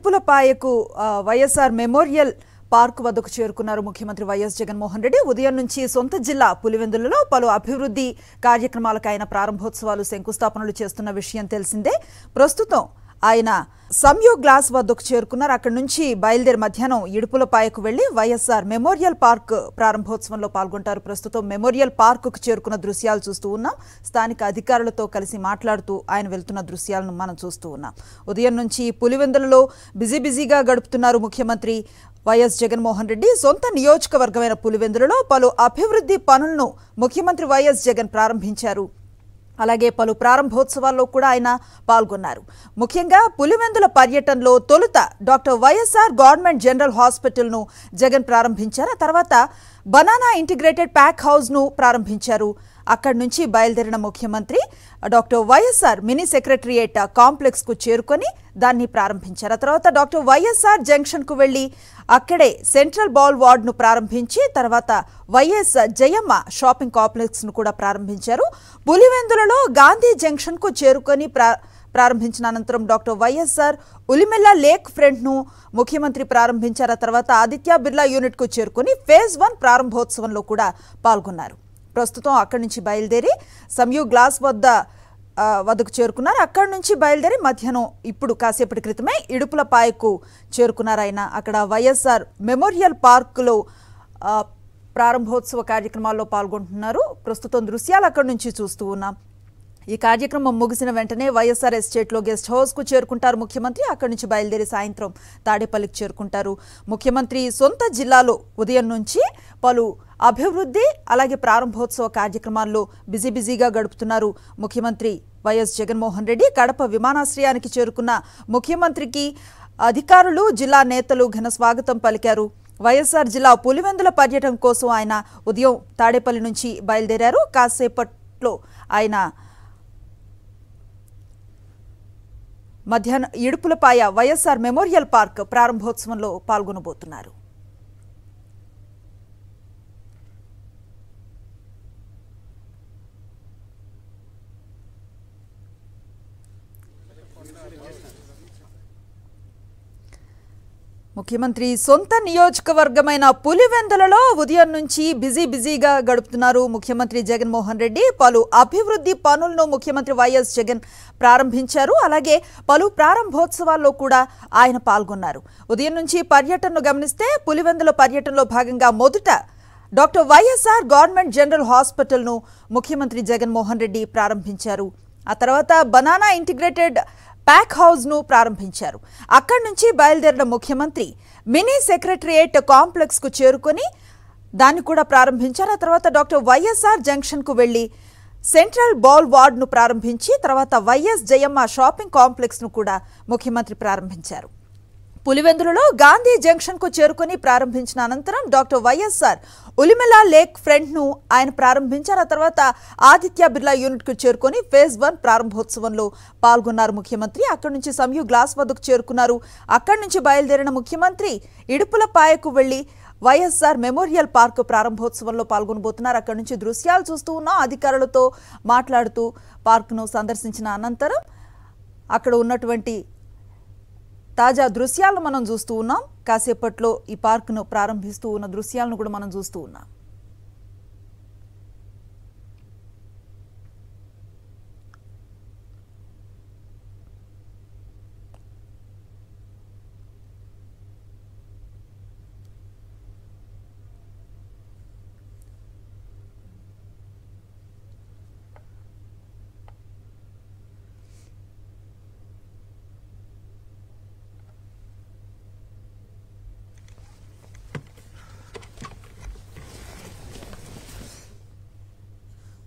ఇడుపులపాయకు YSR memorial park వద్దకు చేరుకున్నారు ముఖ్యమంత్రి వైఎస్ జగన్మోహన్ రెడ్డి. ఉదయం నుంచి సొంత జిల్లా పులివెందులలో పలు అభివృద్ధి కార్యక్రమాలకు ఆయన ప్రారంభోత్సవాలు శంకుస్థాపనలు చేస్తున్న విషయం తెలిసిందే. ప్రస్తుతం ఆయన సంయోగ్ గ్లాస్ వద్దకు చేరుకున్నారు. అక్కడి నుంచి బయలుదేరి మధ్యాహ్నం ఇడుపులపాయకు వెళ్లి వైఎస్ఆర్ మెమోరియల్ పార్క్ ప్రారంభోత్సవంలో పాల్గొంటారు. ప్రస్తుతం మెమోరియల్ పార్కుకు చేరుకున్న దృశ్యాలు చూస్తూ ఉన్నాం. స్థానిక అధికారులతో కలిసి మాట్లాడుతూ ఆయన వెళ్తున్న దృశ్యాలను మనం చూస్తూ ఉన్నాం. ఉదయం నుంచి పులివెందులలో బిజీగా గడుపుతున్నారు ముఖ్యమంత్రి వైఎస్ జగన్మోహన్ రెడ్డి. సొంత నియోజకవర్గమైన పులివెందులలో పలు అభివృద్ధి పనులను ముఖ్యమంత్రి వైఎస్ జగన్ ప్రారంభించారు. అలాగే పలు ప్రారంభోత్సవాల్లో కూడా ఆయన పాల్గొన్నారు. ముఖ్యంగా పులివెందుల పర్యటనలో తొలుత డాక్టర్ వైఎస్ఆర్ గవర్నమెంట్ జనరల్ హాస్పిటల్ను జగన్ ప్రారంభించారు. ఆ తర్వాత బనానా ఇంటిగ్రేటెడ్ ప్యాక్ హౌస్ను ప్రారంభించారు. అక్కడి నుంచి బయలుదేరిన ముఖ్యమంత్రి డాక్టర్ వైఎస్ఆర్ మినీ సెక్రటరియేట్ కాంప్లెక్స్కు చేరుకొని దాన్ని ప్రారంభించారు. ఆ తర్వాత డాక్టర్ వైఎస్ఆర్ జంక్షన్కు వెళ్లి అక్కడే సెంట్రల్ బాల్ వార్డును ప్రారంభించి తర్వాత వైఎస్ జయమ్మ షాపింగ్ కాంప్లెక్స్ను కూడా ప్రారంభించారు. పులివెందులలో గాంధీ జంక్షన్కు చేరుకొని ప్రారంభించిన అనంతరం డాక్టర్ వైఎస్ఆర్ ఉలిమెల్ల లేక్ ఫ్రంట్ను ముఖ్యమంత్రి ప్రారంభించారు. ఆ తర్వాత ఆదిత్య బిర్లా యూనిట్కు చేరుకొని ఫేజ్ 1 ప్రారంభోత్సవంలో కూడా పాల్గొన్నారు. ప్రస్తుతం అక్కడి నుంచి బయలుదేరి సంయోగ్ గ్లాస్ వద్దకు చేరుకున్నారు. అక్కడి నుంచి బయలుదేరి మధ్యాహ్నం ఇప్పుడు కాసేపటి క్రితమే ఇడుపులపాయకు చేరుకున్నారు. ఆయన అక్కడ వైఎస్ఆర్ మెమోరియల్ పార్కులో ప్రారంభోత్సవ కార్యక్రమాల్లో పాల్గొంటున్నారు. ప్రస్తుతం దృశ్యాలు అక్కడి నుంచి చూస్తూ ఉన్నాం. ఈ కార్యక్రమం ముగిసిన వెంటనే వైఎస్ఆర్ ఎస్టేట్లో గెస్ట్ హౌస్కు చేరుకుంటారు ముఖ్యమంత్రి. అక్కడి నుంచి బయలుదేరి సాయంత్రం తాడేపల్లికి చేరుకుంటారు. ముఖ్యమంత్రి సొంత జిల్లాలో ఉదయం నుంచి పలు అభివృద్ధి అలాగే ప్రారంభోత్సవ కార్యక్రమాల్లో బిజీగా గడుపుతున్నారు ముఖ్యమంత్రి వైఎస్ జగన్మోహన్ రెడ్డి. కడప విమానాశ్రయానికి చేరుకున్న ముఖ్యమంత్రికి అధికారులు జిల్లా నేతలు ఘన స్వాగతం పలికారు. వైఎస్ఆర్ జిల్లా పులివెందుల పర్యటన కోసం ఆయన ఉదయం తాడేపల్లి నుంచి బయలుదేరారు. కాసేపట్లో ఆయన మధ్యాహ్నం ఇడుపులపాయ వైఎస్ఆర్ మెమోరియల్ పార్క్ ప్రారంభోత్సవంలో పాల్గొనబోతున్నారు. ముఖ్యమంత్రి సొంత నియోజకవర్గమైన పులివెందులలో ఉదయం నుంచి బిజీగా గడుపుతున్నారు ముఖ్యమంత్రి జగన్మోహన్ రెడ్డి. పలు అభివృద్ధి పనులను ముఖ్యమంత్రి వైఎస్ జగన్ ప్రారంభించారు. అలాగే పలు ప్రారంభోత్సవాల్లో కూడా ఆయన పాల్గొన్నారు. ఉదయం నుంచి పర్యటనను గమనిస్తే పులివెందుల పర్యటనలో భాగంగా మొదట డాక్టర్ వైఎస్ఆర్ గవర్నమెంట్ జనరల్ హాస్పిటల్ను ముఖ్యమంత్రి జగన్మోహన్ రెడ్డి ప్రారంభించారు. ఆ తర్వాత బనానా ఇంటిగ్రేటెడ్ ప్యాక్ హౌస్ను ప్రారంభించారు. అక్కడి నుంచి బయలుదేరిన ముఖ్యమంత్రి మినీ సెక్రటరియేట్ కాంప్లెక్స్కు చేరుకొని దాన్ని కూడా ప్రారంభించారు. ఆ తర్వాత డాక్టర్ వైఎస్ఆర్ జంక్షన్కు వెళ్లి సెంట్రల్ బాల్ వార్డును ప్రారంభించి తర్వాత వైఎస్ జయమ్మ షాపింగ్ కాంప్లెక్స్ను కూడా ముఖ్యమంత్రి ప్రారంభించారు. పులివెందులలో గాంధీ జంక్షన్కు చేరుకొని ప్రారంభించిన అనంతరం డాక్టర్ వైఎస్ఆర్ ఉలిమెల్ల లేక్ ఫ్రంట్ను ఆయన ప్రారంభించారు. ఆ తర్వాత ఆదిత్య బిర్లా యూనిట్కు చేరుకొని ఫేజ్ 1 ప్రారంభోత్సవంలో పాల్గొన్నారు ముఖ్యమంత్రి. అక్కడి నుంచి సంయోగ్ గ్లాస్ వద్దకు చేరుకున్నారు. అక్కడి నుంచి బయలుదేరిన ముఖ్యమంత్రి ఇడుపులపాయకు వెళ్లి వైఎస్ఆర్ మెమోరియల్ పార్క్ ప్రారంభోత్సవంలో పాల్గొనబోతున్నారు. అక్కడి నుంచి దృశ్యాలు చూస్తూ ఉన్నాం. అధికారులతో మాట్లాడుతూ పార్కును సందర్శించిన అనంతరం అక్కడ ఉన్నటువంటి తాజా దృశ్యాలను మనం చూస్తూ ఉన్నాం. కాసేపట్లో ఈ పార్కును ప్రారంభిస్తూ ఉన్న దృశ్యాలను కూడా మనం చూస్తూ ఉన్నాం.